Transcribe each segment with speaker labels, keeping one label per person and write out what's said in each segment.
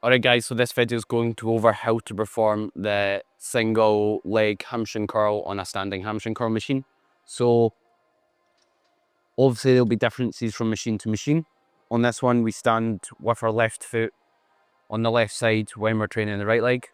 Speaker 1: Alright guys, so this video is going to go over how to perform the single leg hamstring curl on a standing hamstring curl machine. So obviously there'll be differences from machine to machine. On this one we stand with our left foot on the left side when we're training the right leg.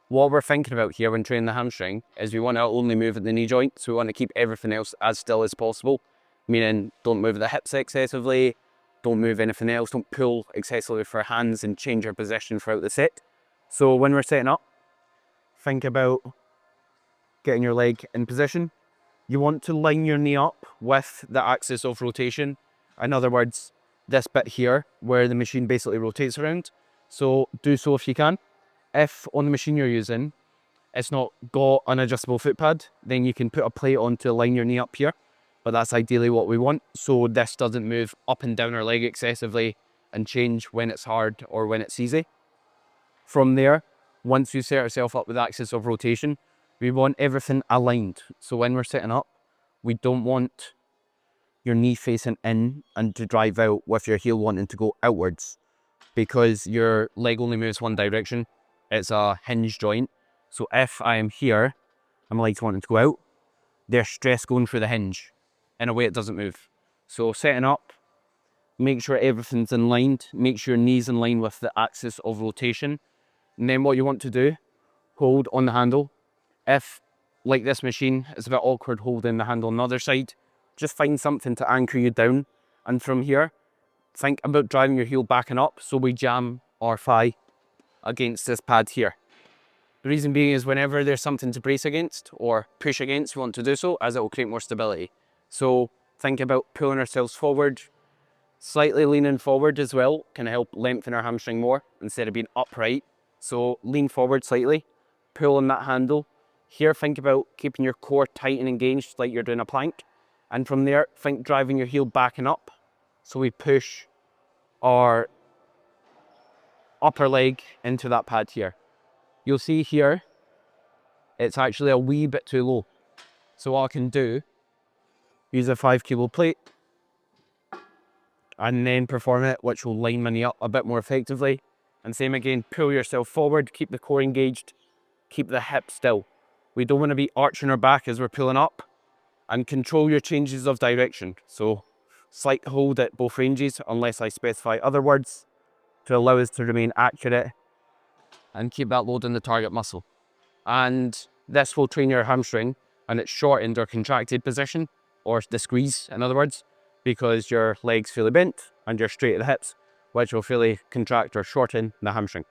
Speaker 1: What we're thinking about here when training the hamstring is we want to only move at the knee joint, so we want to keep everything else as still as possible, meaning don't move the hips excessively, don't move anything else, don't pull excessively with our hands and change our position throughout the set. So when we're setting up, think about getting your leg in position. You want to line your knee up with the axis of rotation. In other words, this bit here where the machine basically rotates around. So do so if you can. If on the machine you're using, it's not got an adjustable foot pad, then you can put a plate on to line your knee up here. But that's ideally what we want, so this doesn't move up and down our leg excessively and change when it's hard or when it's easy. From there, once you set ourselves up with axis of rotation, we want everything aligned. So when we're setting up, we don't want your knee facing in and to drive out with your heel wanting to go outwards, because your leg only moves one direction. It's a hinge joint. So if I am here and my leg's wanting to go out, there's stress going through the hinge. In a way it doesn't move. So setting up, make sure everything's in line, make sure your knee's in line with the axis of rotation. And then what you want to do, hold on the handle. If, like this machine, it's a bit awkward holding the handle on the other side, just find something to anchor you down. And from here, think about driving your heel back and up so we jam our thigh against this pad here. The reason being is whenever there's something to brace against or push against, we want to do so as it will create more stability. So think about pulling ourselves forward, slightly leaning forward as well, can help lengthen our hamstring more instead of being upright. So lean forward slightly, pull on that handle. Here, think about keeping your core tight and engaged like you're doing a plank. And from there, think driving your heel back and up. So we push our upper leg into that pad here. You'll see here, it's actually a wee bit too low. So what I can do, use a 5 kilo plate and then perform it, which will line my knee up a bit more effectively. And same again, pull yourself forward, keep the core engaged, keep the hip still. We don't want to be arching our back as we're pulling up, and control your changes of direction. So slight hold at both ranges unless I specify other words to allow us to remain accurate and keep that load in the target muscle. And this will train your hamstring and its shortened or contracted position, or the squeeze in other words, because your leg's fully bent and you're straight at the hips, which will fully contract or shorten the hamstring.